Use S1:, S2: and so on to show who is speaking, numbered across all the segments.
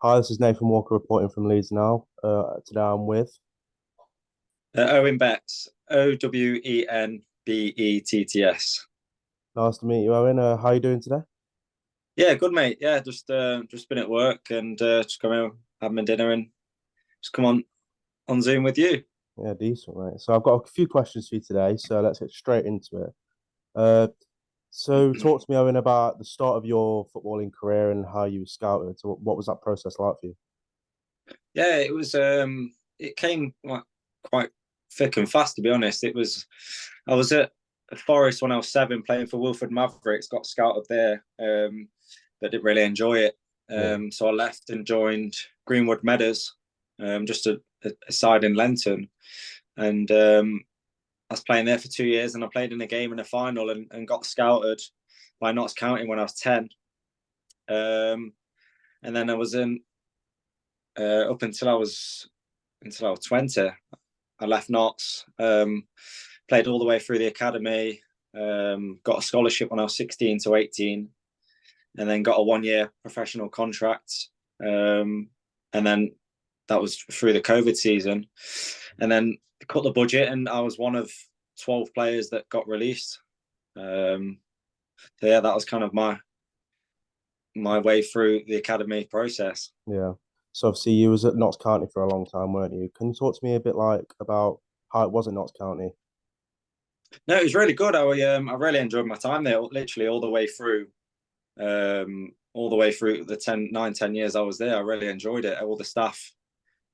S1: Hi, this is Nathan Walker reporting from Leeds now. Today I'm with.
S2: Owen Betts, Owenbetts.
S1: Nice to meet you, Owen. How are you doing today?
S2: Yeah, good mate. Yeah, just been at work and just come out, had my dinner and just come on Zoom with you.
S1: Yeah, decent, mate. So I've got a few questions for you today, so let's get straight into it. Uh, so talk to me, Owen, about the start of your footballing career and how you were scouted. So what was that process like for you?
S2: Yeah, it came like quite thick and fast to be honest. I was at Forest when I was 7 playing for Wilford Mavericks, got scouted there, but didn't really enjoy it.
S1: Yeah,
S2: So I left and joined Greenwood Meadows, just a side in Lenton. And I was playing there for 2 years, and I played in a game in a final and got scouted by Notts County when I was 10. And then I was in up until I was 20. I left Notts, played all the way through the academy, got a scholarship when I was 16 to 18, and then got a 1 year professional contract. And then that was through the COVID season. And then cut the budget, and I was one of 12 players that got released. Um, so yeah, that was kind of my way through the academy process.
S1: yeah. So obviously you was at Notts County for a long time, weren't you? Can you talk to me a bit like about how it was at Notts County?
S2: No, it was really good. I really enjoyed my time there, literally all the way through the 10 years I was there. I really enjoyed it. All the staff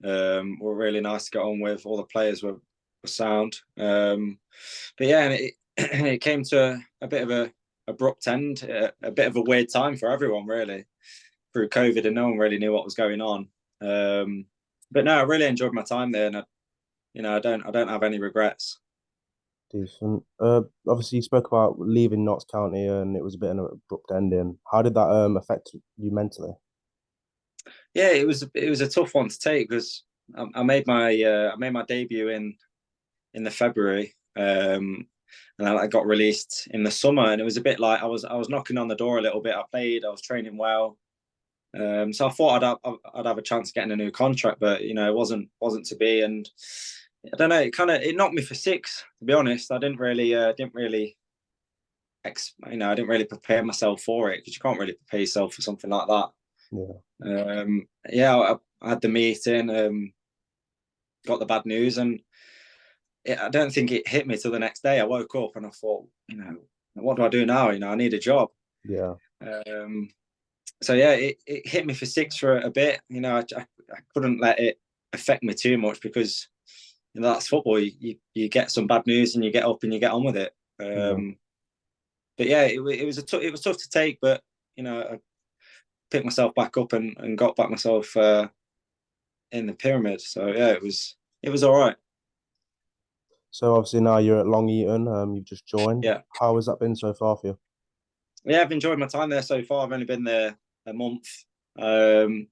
S2: were really nice to get on with. All the players were sound. But yeah, and it came to a bit of a abrupt end, a bit of a weird time for everyone, really, through COVID, and no one really knew what was going on. But no, I really enjoyed my time there, and I don't have any regrets.
S1: Decent. Obviously you spoke about leaving Notts County and it was a bit of an abrupt ending. How did that affect you mentally?
S2: Yeah, it was a tough one to take because I made my debut in the February, and I got released in the summer, and it was a bit like I was knocking on the door a little bit. I was training well, so I thought I'd have a chance of getting a new contract, but it wasn't to be, and I don't know. It knocked me for six. To be honest, I didn't really prepare myself for it because you can't really prepare yourself for something like that.
S1: Yeah.
S2: Yeah, I had the meeting, got the bad news, and I don't think it hit me till the next day. I woke up and I thought, what do I do now? I need a job.
S1: Yeah.
S2: Um, so yeah, it hit me for six for a bit. I couldn't let it affect me too much because that's football. You get some bad news and you get up and you get on with it.
S1: Yeah.
S2: But yeah, it was tough to take, but I picked myself back up and got back myself in the pyramid. So yeah, it was all right.
S1: So obviously now you're at Long Eaton. You've just joined.
S2: Yeah.
S1: How has that been so far for you?
S2: Yeah, I've enjoyed my time there so far. I've only been there a month. Um,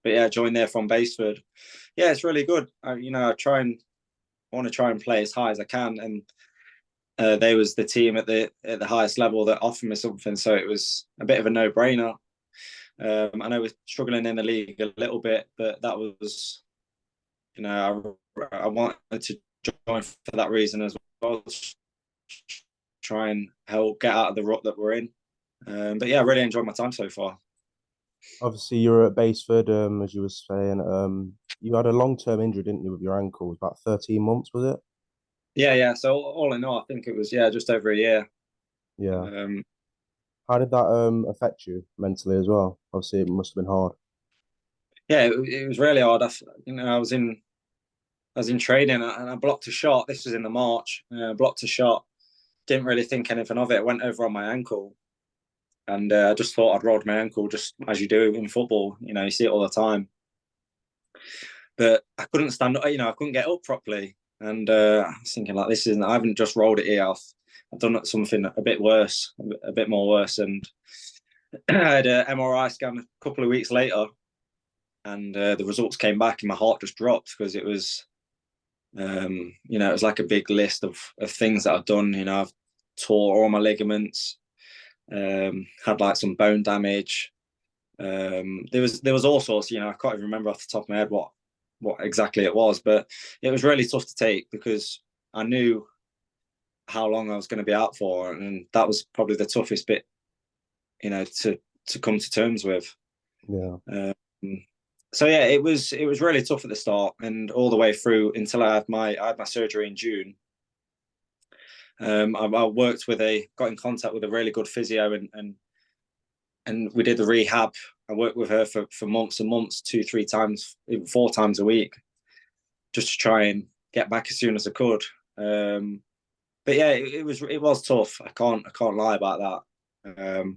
S2: but yeah, I joined there from Baseford. Yeah, it's really good. I want to try and play as high as I can, and they was the team at the highest level that offered me something, so it was a bit of a no brainer. I know we're struggling in the league a little bit, but that was, I wanted to join for that reason as well, try and help get out of the rut that we're in. But yeah, I really enjoyed my time so far.
S1: Obviously you're at Baseford, as you were saying. You had a long-term injury, didn't you, with your ankle? It was about 13 months, was it?
S2: Yeah, yeah. So all in all, I think it was just over a year.
S1: Yeah.
S2: Um,
S1: How did that affect you mentally as well? Obviously it must have been hard.
S2: yeah, it was really hard. I was in training and I blocked a shot. This was in the March. Blocked a shot. Didn't really think anything of it. It went over on my ankle, and I just thought I'd rolled my ankle, just as you do in football. You see it all the time. But I couldn't stand up. I couldn't get up properly, and I was thinking like, this isn't. I haven't just rolled it here. I've done something a bit worse, a bit more worse, and I had an MRI scan a couple of weeks later, and the results came back, and my heart just dropped because it was like a big list of things that I've done. I've tore all my ligaments, had like some bone damage, There was all sorts. I can't even remember off the top of my head what exactly it was, but it was really tough to take because I knew how long I was going to be out for, and that was probably the toughest bit, to come to terms with.
S1: Yeah.
S2: So yeah, it was really tough at the start and all the way through until I had my surgery in June. I got in contact with a really good physio, and we did the rehab. I worked with her for months and months, 2, 3 times, even 4 times a week, just to try and get back as soon as I could. But yeah, it was tough. I can't lie about that.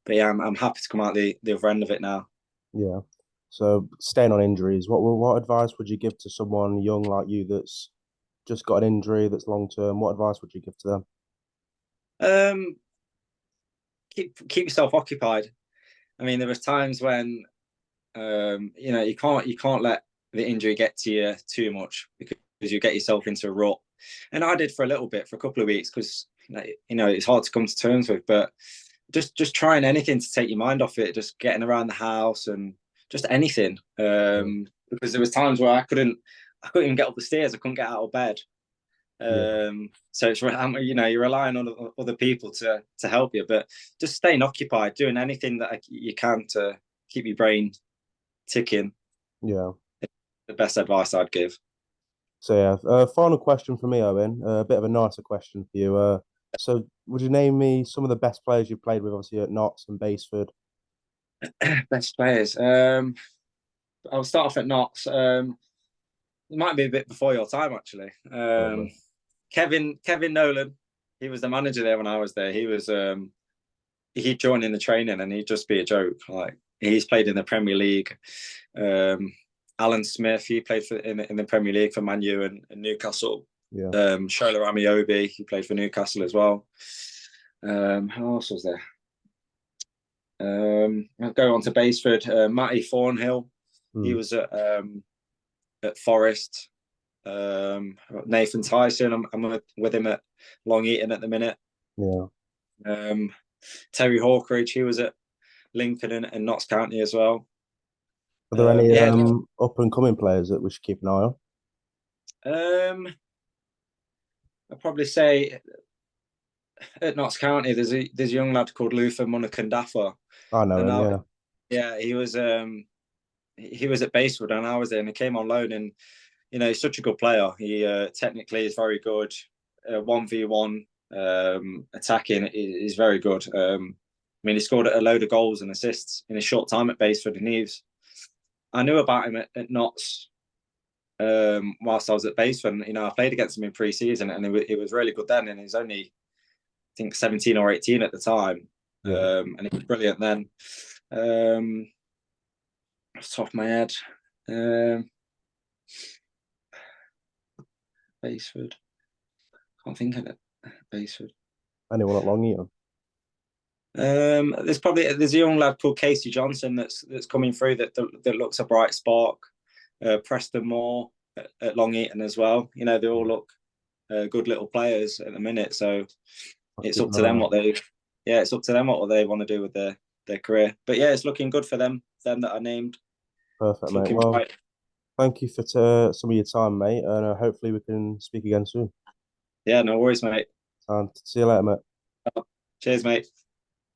S2: But yeah, I'm happy to come out the other end of it now.
S1: Yeah. So staying on injuries, what advice would you give to someone young like you that's just got an injury that's long term? What advice would you give to them?
S2: Um, keep yourself occupied. I mean, there was times when you can't let the injury get to you too much because you get yourself into a rut. And I did for a little bit, for a couple of weeks, because it's hard to come to terms with. But just trying anything to take your mind off it, just getting around the house and just anything.
S1: Yeah.
S2: Because there was times where I couldn't even get up the stairs. I couldn't get out of bed.
S1: Yeah.
S2: So you're relying on other people to help you, but just staying occupied, doing anything that you can to keep your brain ticking.
S1: Yeah.
S2: The best advice I'd give.
S1: So yeah, final question for me, Owen. A bit of a nicer question for you. So would you name me some of the best players you've played with, obviously at Notts and Baseford?
S2: Best players. I'll start off at Notts. It might be a bit before your time, actually.
S1: Probably.
S2: Kevin Nolan. He was the manager there when I was there. He'd join in the training and he'd just be a joke. Like, he's played in the Premier League. Um, Alan Smith, he played in the Premier League for Man U and Newcastle.
S1: Yeah.
S2: Shola Amiobi, he played for Newcastle as well. Who else was there? I'll go on to Baseford. Matty Thornhill, he
S1: Mm.
S2: was at Forest. Nathan Tyson, I'm with him at Long Eaton at the minute.
S1: Yeah.
S2: Um, Terry Hawkridge, he was at Lincoln and Notts County as well.
S1: Are there any
S2: Yeah.
S1: up and coming players that we should keep an eye on?
S2: I'd probably say at Notts County, there's a young lad called Luther Munakandafa,
S1: I know
S2: and
S1: him. Yeah.
S2: yeah, he was at Baseford and I was there, and he came on loan, and he's such a good player. He technically is very good. 1v1 attacking is very good. I mean, he scored a load of goals and assists in a short time at Baseford, and I knew about him at Notts whilst I was at Baseford. And, I played against him in pre-season, and it was really good then. And he was only, I think, 17 or 18 at the time,
S1: Yeah.
S2: and he was brilliant then. Off the top of my head, Baseford. Can't think of it. Baseford.
S1: Anyone at Long Eaton?
S2: There's a young lad called Casey Johnson that's coming through that looks a bright spark. Preston Moore at Long Eaton as well. They all look good little players at the minute. So
S1: I'll
S2: it's
S1: keep
S2: up
S1: an
S2: to
S1: eye
S2: them
S1: out.
S2: it's up to them what they want to do with their career. But yeah, it's looking good for them. Them that I named.
S1: Perfect,
S2: It's
S1: mate.
S2: looking
S1: Well,
S2: bright.
S1: thank you for some of your time, mate, and hopefully we can speak again soon.
S2: Yeah, no worries, mate.
S1: And see you later, mate.
S2: Cheers, mate.